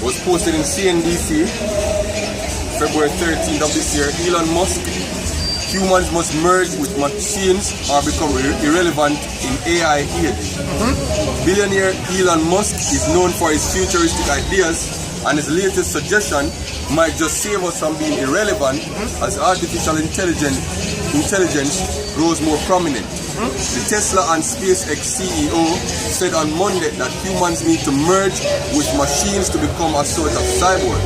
was posted in CNBC, February 13th of this year. Elon Musk, humans must merge with machines or become irrelevant in AI age. Billionaire Elon Musk is known for his futuristic ideas, and his latest suggestion might just save us from being irrelevant as artificial intelligence grows more prominent. The Tesla and SpaceX CEO said on Monday that humans need to merge with machines to become a sort of cyborg.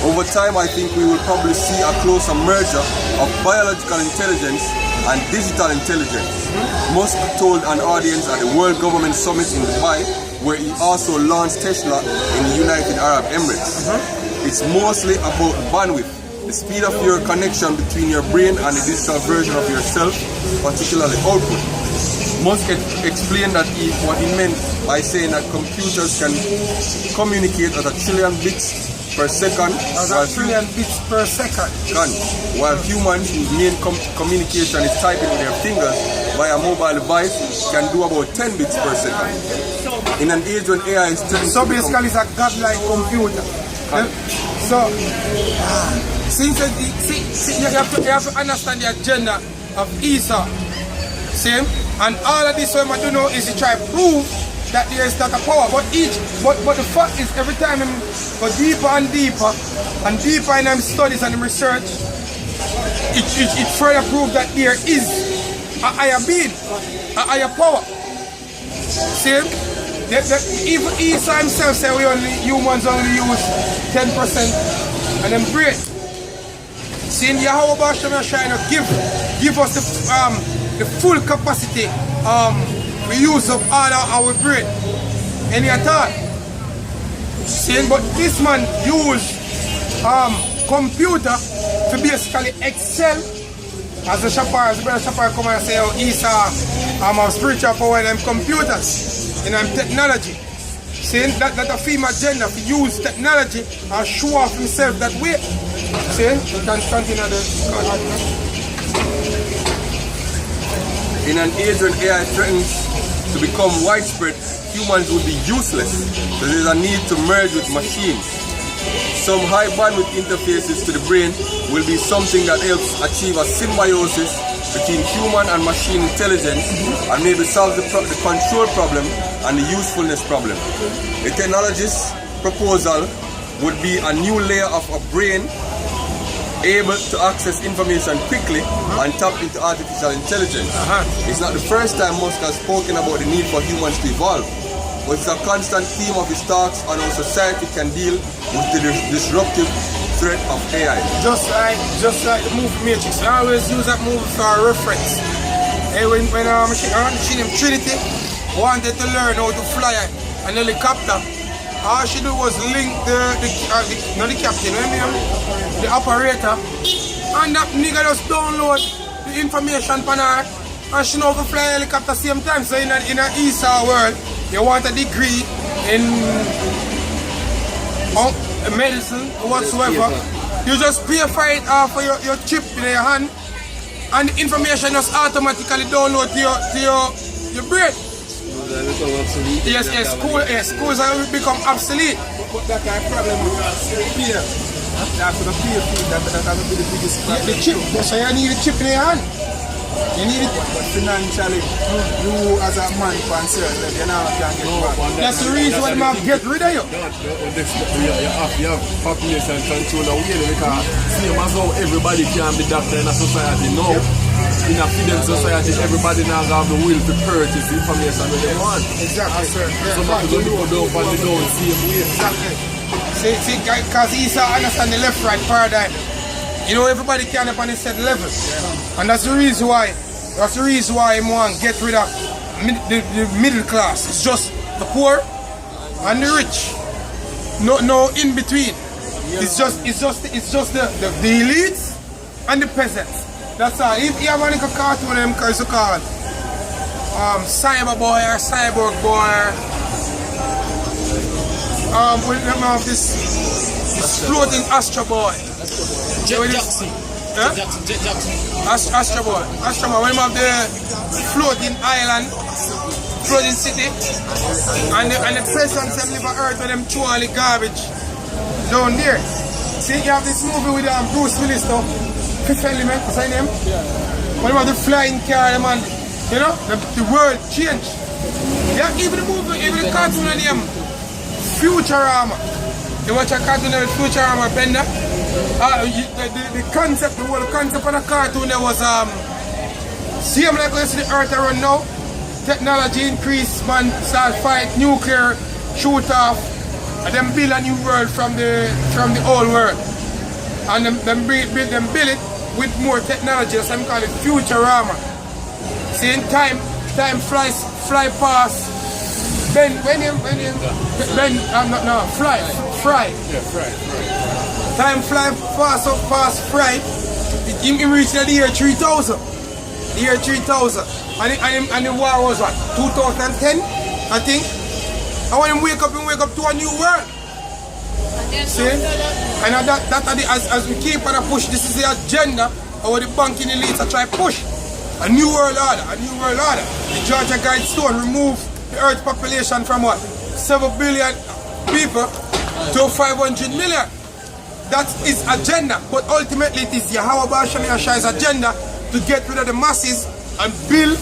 Over time, I think we will probably see a closer merger of biological intelligence and digital intelligence. Musk told an audience at the World Government Summit in Dubai, where he also launched Tesla in the United Arab Emirates. It's mostly about bandwidth, the speed of your connection between your brain and the digital version of yourself, particularly output. Musk explained that what he meant by saying that computers can communicate at 1 trillion bits per second. While humans whose main communication is typing with their fingers via mobile device can do about 10 bits per second. In an age when AI is so basically it's a godlike computer. So since you have to understand the agenda of Esau. See? And all of this what I do know is to try to prove that there is not a power. But the fact is every time I go deeper and deeper in studies and research, it further proves that there is a higher being, a higher power. See? Even Esau himself said humans only use 10% and then brain. See, in Yahweh Hashem is trying to give us the full capacity, the use of all our brain. Any at all. See, but this man used computer to basically excel as the brother Shapar come and say, oh, Esau have spiritual power in them computers, in them technology. Saying that a female agenda to use technology and show off himself that way. See, you can continue the. In an age when AI threatens to become widespread, humans would be useless, so there is a need to merge with machines. Some high bandwidth interfaces to the brain will be something that helps achieve a symbiosis between human and machine intelligence and maybe solve the control problem and the usefulness problem. The technologist's proposal would be a new layer of a brain able to access information quickly and tap into artificial intelligence. It's not the first time Musk has spoken about the need for humans to evolve, but it's a constant theme of his talks on how society can deal with the disruptive threat of AI. Just like the movie Matrix, I always use that movie for a reference. Hey, when Machine Trinity wanted to learn how to fly an helicopter, all she did was link not the captain, the operator, and that nigga just download the information for her, and she know how to fly a helicopter same time. So in a Esau world, you want a degree in medicine or whatsoever, you just pay for it for your chip in your hand, and the information just automatically download to your brain. Yes, schools will become obsolete. But that kind of problem with fear. That's the fear that will be the biggest problem. The chip, so you need a chip in your hand. You need it. But financially, you as a man can say that you now can't get back. That's the reason why man get rid of you. You have population control away because same as how everybody can be doctor in a society now. In a fidel society, everybody now have the will to purchase the information that they want. Exactly. Some people don't want to do the same way. Exactly. See, because Esau understand the left-right paradigm. You know, everybody can up on the set level. And that's the reason why I want to get rid of the middle class. It's just the poor and the rich. No in between. It's just the elites and the peasants. That's all. If you have any cartoon them cause you call Cyber Boy or Cyborg Boy, we have this floating Astro Boy. Jackson. Huh? Jackson. Astro Boy. When we have the floating island, floating city, and the presidents them live on earth with them throw all the garbage down there. See, you have this movie with Bruce Willis though. Fifth Element, what's his name? What about the flying car, man? You know, the world changed. Yeah, even the movie, even the cartoon of them, Futurama. You watch a cartoon of Futurama, Bender? The concept, the whole concept of the cartoon there was same like you see the earth around now. Technology increase, man, start fight, nuclear, shoot off, and then build a new world from the old world. And them build it with more technology, so I'm calling it Futurama. See, in time fly past. Fry. Time fly past Fry. He reached the year 3000. The year 3000. And the war was what? 2010, I think. And when he wake up to a new world. See? And as we keep on a push, this is the agenda of the banking elites are trying to push. A new world order, a new world order. The Georgia Guidestone removed the earth population from what? 7 billion people to 500 million. That is agenda, but ultimately it is Yahweh Basham Yashai's agenda to get rid of the masses and build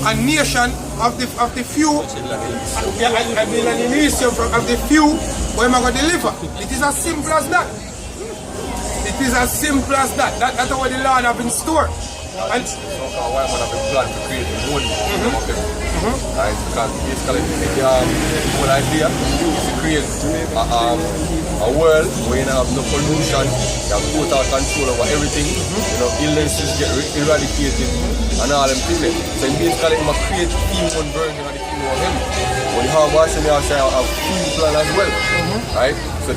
a nation of the few, and build an nation of the few where am I going to deliver. It is as simple as that. It is as simple as that. That's what the Lord have in store. And why would have been planned to create the moon of them? Right? Because basically the whole idea is to create a world where you have no pollution, you have total control over everything, you know, illnesses get eradicated and all them things. So basically you create one version of the kingdom of heaven. When you have Hashem, you have a full plan as well. Right? So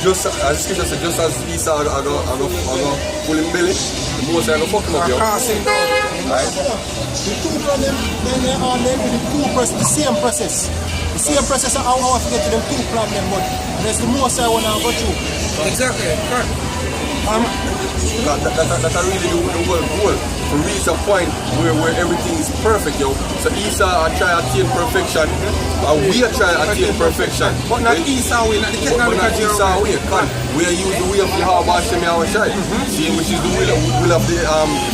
just as scripture says, just as Esau I go pull him belly, the most I go fuck him up, yo. Right? The two problem, then the same process. The same process of how I forget to them two problem, but there's the most I want to go through. exactly, correct. That's really the whole goal, to reach a point where everything is perfect, yo. So Esau try to attain perfection, and we are trying to attain perfection. But not Esau way, not the technology. But not Esau way, we are using the way of Yahweh Hashem Yahushai, which is the will of the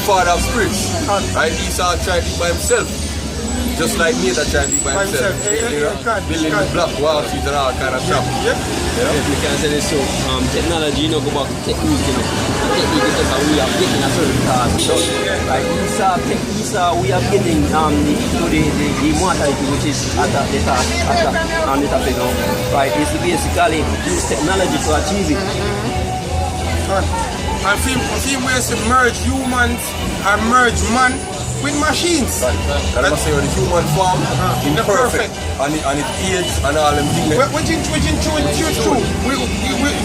Father of spirits. Right? Esau tried it by himself. Just like me that tried it by himself. Building the block walls and all kind of stuff. If we can say this, so technology, go back to technique, technique is just a way of getting a certain task. So, like Esau, we are getting the immortality, which is at the task, on the topic now. Right, is to basically use technology to achieve it. And few ways to merge humans and merge man with machines. And I must say, the human form is perfect. And it age and all them things. Which is true. We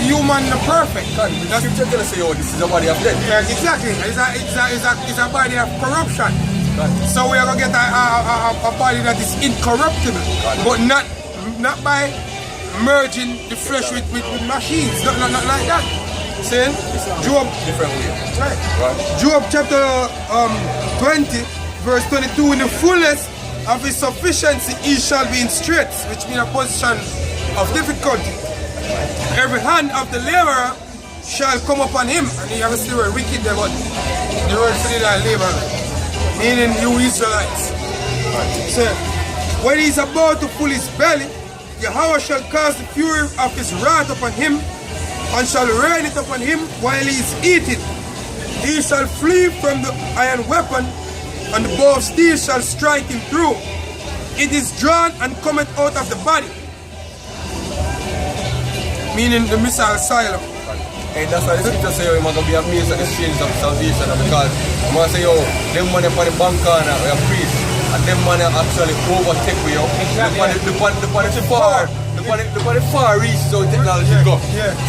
human are perfect. The scripture tell us, this is a body of death. Yeah, exactly. It's a body of corruption. So we are going to get a body that is incorruptible. But not by merging the flesh with machines. Not like that. Saying Job, Different way. right. Job chapter 20, verse 22, in the fullness of his sufficiency he shall be in straits, which means a position of difficulty. Every hand of the laborer shall come upon him. And you have to see where wicked there, but the word for the laborer, meaning you Israelites. So when he is about to pull his belly, Yahweh shall cast the fury of his wrath upon him, and shall rain it upon him while he is eating. He shall flee from the iron weapon, and the bow of steel shall strike him through. It is drawn and cometh out of the body. Meaning the missile silo. And that's why the scripture say, you're going to be amazed at the change of salvation, because I'm going to say, them money for the bank corner, we are priests, and them money actually overtake with you. The far reaches out technology go.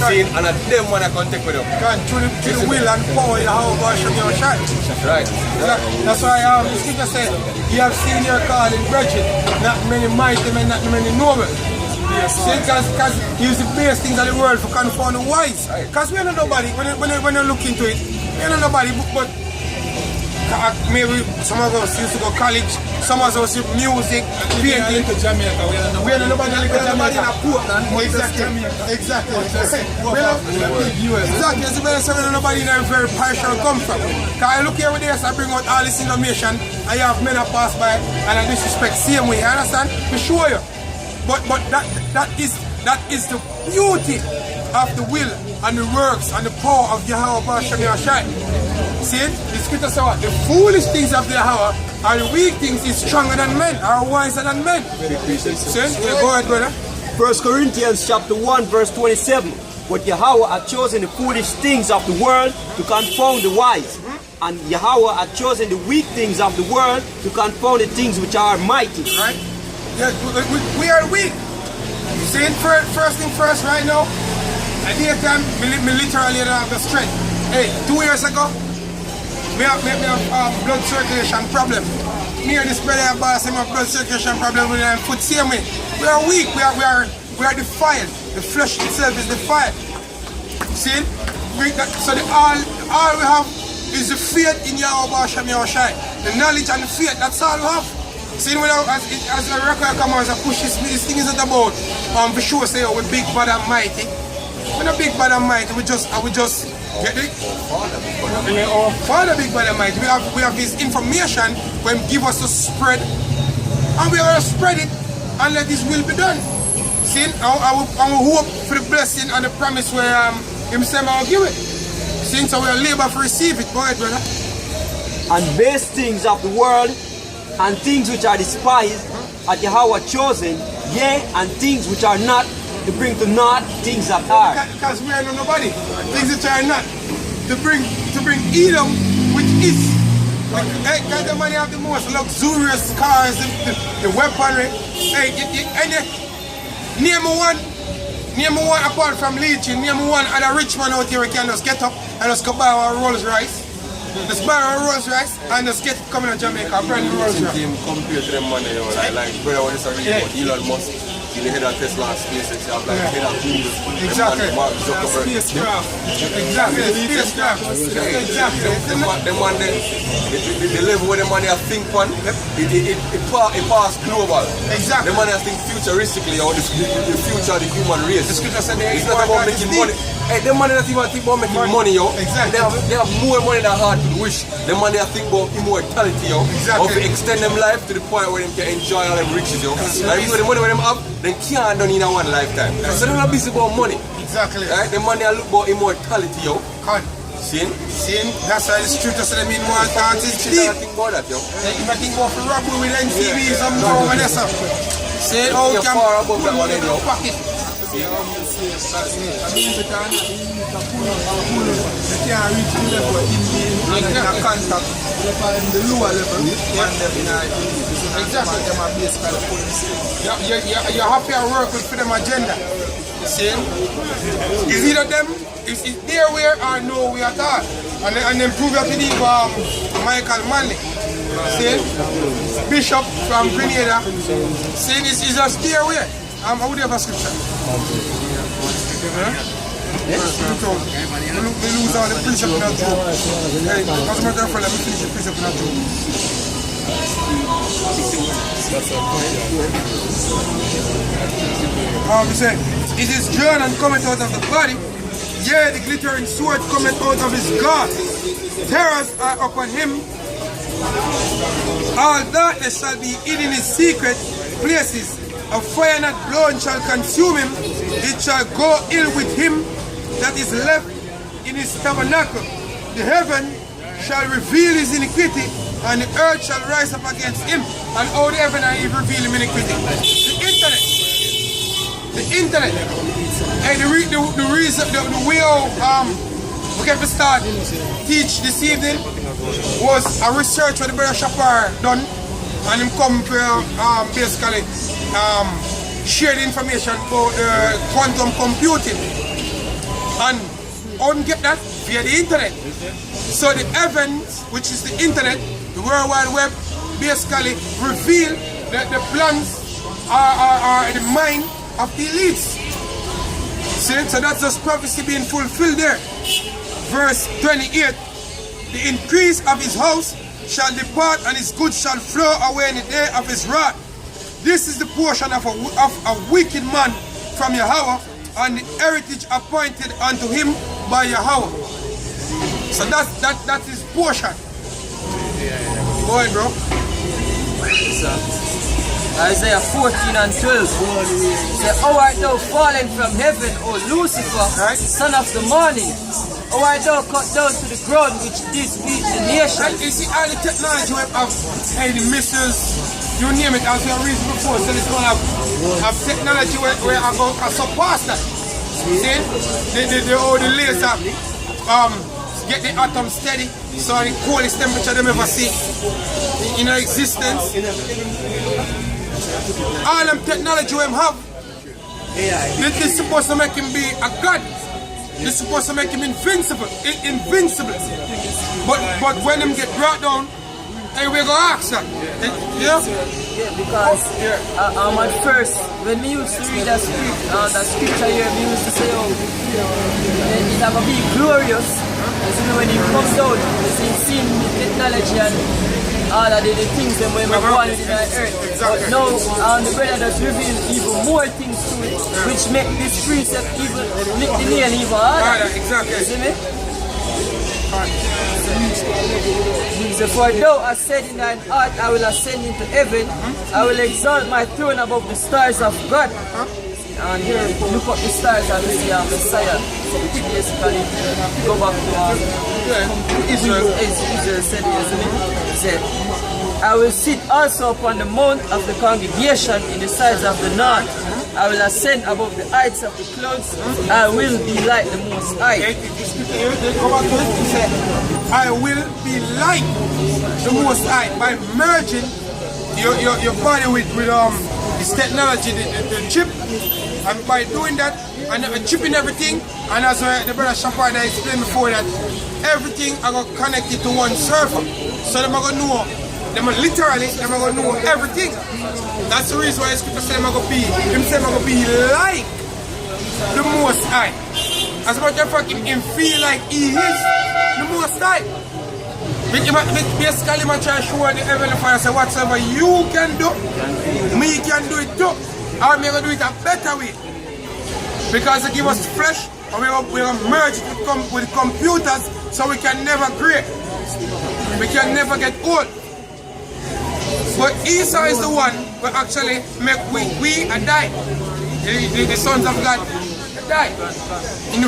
Seeing, and them money can take with you. Through the will and power, Yahweh Basham Yahushai. Right. That's why the scripture said, you have seen your calling, brethren, not many mighty men, not many noble. Because he used the base things of the world for confound the wise. Because we are not nobody, when you look into it, we are not nobody, but maybe some of us used to go college, some of us used music, painting. We are nobody like Jamaica. Exactly. Exactly. Exactly. So nobody in a very partial come from. Because I look here with this, I bring out all this information. I have men that pass by and I disrespect same way. You understand? To show you. But that is the beauty of the will and the works and the power of Yahweh Bashem Yahshai. See it? The scripture says what? The foolish things of Yahweh are the weak things is stronger than men, are wiser than men. See? Yeah, go ahead, brother. 1 Corinthians chapter 1 verse 27. But Yahweh had chosen the foolish things of the world to confound the wise. And Yahweh had chosen the weak things of the world to confound the things which are mighty. Right? Yeah, we are weak. See, first thing first, right now, at the time, me literally don't have the strength. Hey, 2 years ago, me have blood circulation problem. Me and this brother have blood circulation problem with my foot same way. We are weak, we are defiled. The flesh itself is defiled. See? So all we have is the faith in Yahweh Bashem Yahushai. The knowledge and the faith, that's all we have. See, as a record come out, as I push this thing is not about for sure say we're big, bad and mighty. We're not big, bad and mighty, we just get it? Our Father big, bad and mighty. We have this information when give us to spread, and we are going to spread it and let His will be done. See, I will hope for the blessing and the promise where Himself will give it. See, so we are labor to receive it. Go ahead, brother. And base things of the world and things which are despised are Yahweh chosen, yea, and things which are not, to bring to naught things that are. Because we are not nobody. Things which are not. To bring Edom, which is. Because the money have the most luxurious cars, the weaponry. Hey, name one apart from Legion, name one other rich man out here we can just get up and just go buy our Rolls Royce. Just buy our Rolls Royce and just get coming to Jamaica, brand new Rolls Royce. Compared to them money, like brother, what is a real Elon Musk, in the head of Tesla and SpaceX, you have like the head of Google, exactly. Mark Zuckerberg. Spacecraft. Exactly. Spacecraft. Exactly. Them one, the level where the money I think on, it pass global. Exactly. The money I think futuristically, or the future of the human race. The scripture said it's not about making money. Hey, them money that even think about making money, yo. Exactly. They have more money than hard to wish. The money that think about immortality, yo. Exactly. Or to extend them life to the point where they can enjoy all them riches, yo. Like, you know, the money where them have, they can't done in a one lifetime. So they're not busy about money. Exactly. Right? The money I look about immortality, yo. Sin? That's why the scripture said I mean more thoughts is deep. Think about that, yo. If I think about the robbery with NTV, some more when that's up. Say, oh, You're far above that one, yo. Pocket. They can't reach the level in the contact in the lower level exactly. Them are basically police. You're happy to work with for them agenda. See? Is either them, is their way or no way at all. And then prove that believe Michael Manley. See? Bishop from Grenada. Saying it's just their way. I would have a scripture. We lose all the precept in that joke. Hey, as a matter of fact, let me finish the precept in that joke. We say, it is drawn and cometh out of the body, yea, the glittering sword cometh out of his God. Terrors are upon him. All darkness shall be hidden in his secret places. A fire not blown shall consume him. It shall go ill with him that is left in his tabernacle. The heaven shall reveal his iniquity, and the earth shall rise up against him. And all the heaven and earth reveal him iniquity. The internet. Hey, the reason, the way we get to start teach this evening was a research that the brother Shapar done, and him come basically share the information about quantum computing. And how do you get that? Via the internet. So the heavens, which is the internet, the World Wide Web, basically reveal that the plans are the mind of the elites. See? So that's just prophecy being fulfilled there. Verse 28, the increase of his house shall depart, and his good shall flow away in the day of his wrath. This is the portion of a wicked man from Yahweh, and the heritage appointed unto him by Yahweh. So that's his portion. Go ahead, bro. Isaiah 14 and 12 say, "How art thou fallen from heaven, O Lucifer, son of the morning? How art thou cut down to the ground which didst beat the nation?" And you see all the technology we have, the missiles, you name it, as we have reasoned before, so it's going to have technology where I go surpass that. See? The laser get the atom steady, so the coldest temperature them ever see in existence. All them technology we have, this is supposed to make him be a god. This is supposed to make him invincible. But when him get brought down, hey, we go ask that. Yeah? Yeah, because at first, when we used to read that scripture here, we used to say, oh, it's going to be glorious. You know, when he comes out, he's seeing the technology and all of the things that we're going in the earth. But now, the brother does reveal even more things to it, which make this precept even, make the nail even harder. Exactly. You see me? So for thou hast said in thine heart, I will ascend into heaven, I will exalt my throne above the stars of God. And here, look up the stars and see Messiah. So which basically go back to Israel said, isn't it? He said, I will sit also upon the mount of the congregation in the sides of the north. I will ascend above the heights of the clouds. I will be like the Most High. I will be like the Most High by merging your body with this technology, the chip, and by doing that and chipping everything, and as the brother Shapard explained before, that everything I got connected to one server, so they're gonna know. They're gonna know everything. That's the reason why the scripture says they're gonna be like the Most High. As a matter of fact, him feel like he is the Most High. Basically, I'm trying to show the heavenly Father, say whatever you can do, me can do it too. Or I'm gonna do it a better way. Because they give us flesh, and we're gonna merge it with computers, so we can never grow. We can never get old. But Esau is the one who actually make we die. The sons of God die. In the